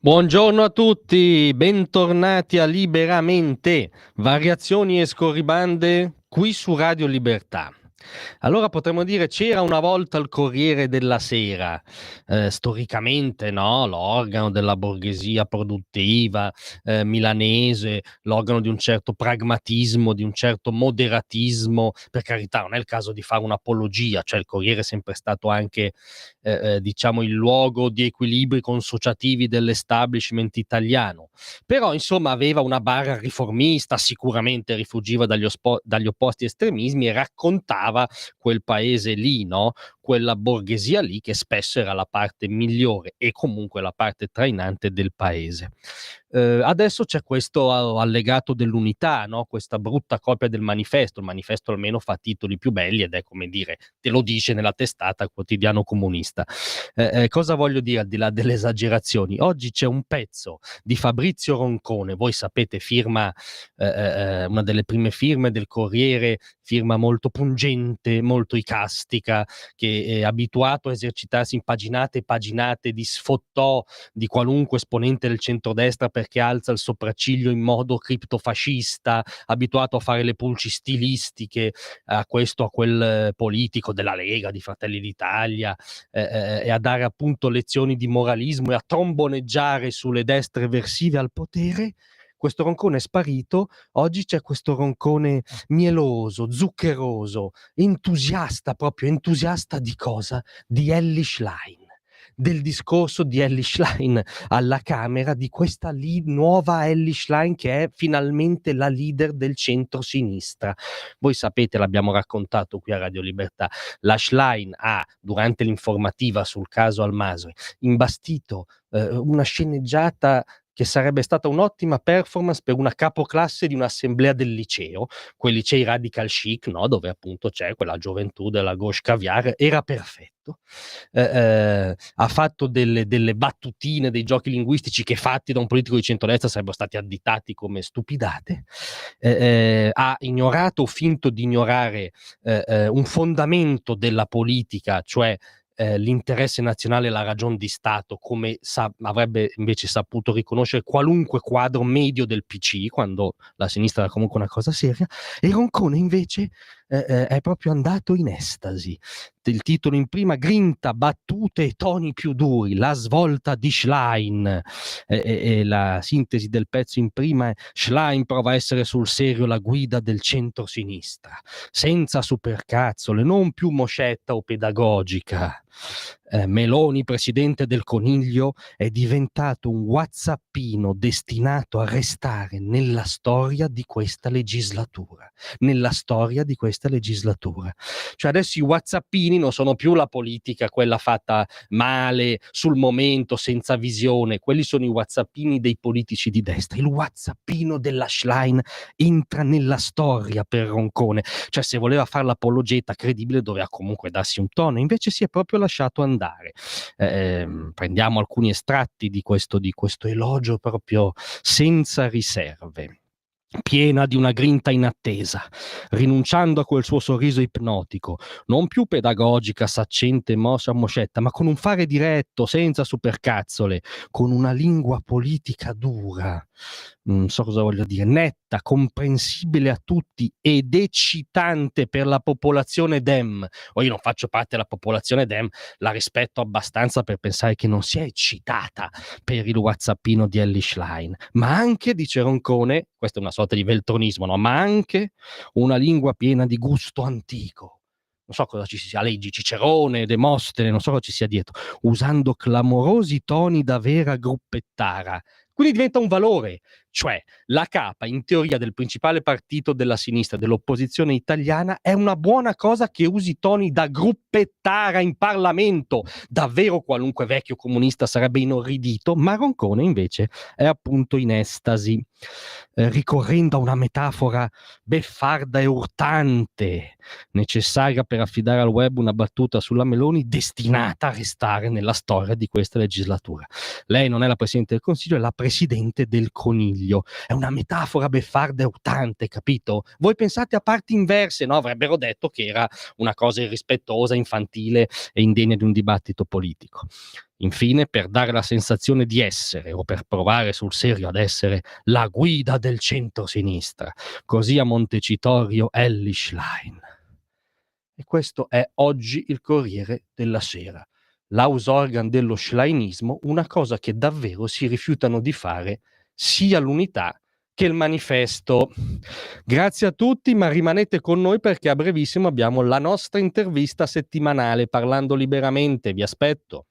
Buongiorno a tutti, bentornati a Liberamente, variazioni e scorribande qui su Radio Libertà. Allora potremmo dire c'era una volta il Corriere della Sera, storicamente no, l'organo della borghesia produttiva, milanese, l'organo di un certo pragmatismo, di un certo moderatismo, per carità non è il caso di fare un'apologia, cioè il Corriere è sempre stato anche diciamo il luogo di equilibri consociativi dell'establishment italiano, però insomma aveva una barra riformista, sicuramente rifuggiva dagli opposti estremismi e raccontava quel paese lì, no? Quella borghesia lì che spesso era la parte migliore e comunque la parte trainante del paese. Adesso c'è questo allegato dell'Unità, no? Questa brutta copia del manifesto. Il manifesto almeno fa titoli più belli ed è come dire, te lo dice nella testata il quotidiano comunista. Cosa voglio dire al di là delle esagerazioni? Oggi c'è un pezzo di Fabrizio Roncone, voi sapete, firma una delle prime firme del Corriere, firma molto pungente, molto icastica, che è abituato a esercitarsi in paginate e paginate di sfottò di qualunque esponente del centrodestra perché alza il sopracciglio in modo criptofascista, abituato a fare le pulci stilistiche a questo o a quel politico della Lega, di Fratelli d'Italia, e a dare appunto lezioni di moralismo e a tromboneggiare sulle destre versive al potere. Questo Roncone è sparito, oggi c'è questo Roncone mieloso, zuccheroso, entusiasta, proprio entusiasta di cosa? Di Elly Schlein, del discorso di Elly Schlein alla Camera, di questa nuova Elly Schlein che è finalmente la leader del centro-sinistra. Voi sapete, l'abbiamo raccontato qui a Radio Libertà, la Schlein ha, durante l'informativa sul caso Al-Masri, imbastito una sceneggiata che sarebbe stata un'ottima performance per una capoclasse di un'assemblea del liceo, quei licei radical chic, no? Dove appunto c'è quella gioventù della gauche caviar, era perfetto. Ha fatto delle battutine, dei giochi linguistici che fatti da un politico di centrodestra sarebbero stati additati come stupidate. Ha ignorato o finto di ignorare un fondamento della politica, cioè l'interesse nazionale e la ragion di Stato, come avrebbe invece saputo riconoscere qualunque quadro medio del PC, quando la sinistra era comunque una cosa seria, e Roncone invece è proprio andato in estasi. Il titolo in prima: grinta, battute e toni più duri, la svolta di Schlein, e la sintesi del pezzo in prima è: Schlein prova a essere sul serio la guida del centro-sinistra, senza supercazzole, non più moscetta o pedagogica. Meloni, presidente del Coniglio, è diventato un whatsappino destinato a restare nella storia di questa legislatura. Nella storia di questa legislatura. Cioè adesso i whatsappini non sono più la politica, quella fatta male, sul momento, senza visione. Quelli sono i whatsappini dei politici di destra. Il whatsappino della Schlein entra nella storia per Roncone. Cioè se voleva fare l'apologeta credibile doveva comunque darsi un tono, invece si è proprio lasciato andare. Prendiamo alcuni estratti di questo elogio proprio senza riserve. Piena di una grinta inattesa, rinunciando a quel suo sorriso ipnotico, non più pedagogica, saccente, mossa, moscetta, ma con un fare diretto, senza supercazzole, con una lingua politica dura, non so cosa voglio dire, netta, comprensibile a tutti ed eccitante per la popolazione Dem. O io non faccio parte della popolazione Dem, la rispetto abbastanza per pensare che non sia eccitata per il whatsappino di Elly Schlein, ma anche, dice Roncone, questa è una sorta di veltronismo, no? Ma anche una lingua piena di gusto antico. Non so cosa ci sia, leggi Cicerone, Demostene, non so cosa ci sia dietro, usando clamorosi toni da vera gruppettara. Quindi diventa un valore, cioè la capa in teoria del principale partito della sinistra, dell'opposizione italiana, è una buona cosa che usi toni da gruppettara in Parlamento. Davvero qualunque vecchio comunista sarebbe inorridito, ma Roncone invece è appunto in estasi, ricorrendo a una metafora beffarda e urtante, necessaria per affidare al web una battuta sulla Meloni destinata a restare nella storia di questa legislatura. Lei non è la Presidente del Consiglio, è la Presidente del Coniglio. coniglio, è una metafora beffarda e urtante, capito? Voi pensate a parti inverse, no? Avrebbero detto che era una cosa irrispettosa, infantile e indegna di un dibattito politico. Infine, per dare la sensazione di essere, o per provare sul serio ad essere, la guida del centro-sinistra, così a Montecitorio Elly Schlein. E questo è oggi il Corriere della Sera. L'house organ dello schleinismo, una cosa che davvero si rifiutano di fare sia l'Unità che il Manifesto. Grazie a tutti, ma rimanete con noi perché a brevissimo abbiamo la nostra intervista settimanale Parlando Liberamente. Vi aspetto.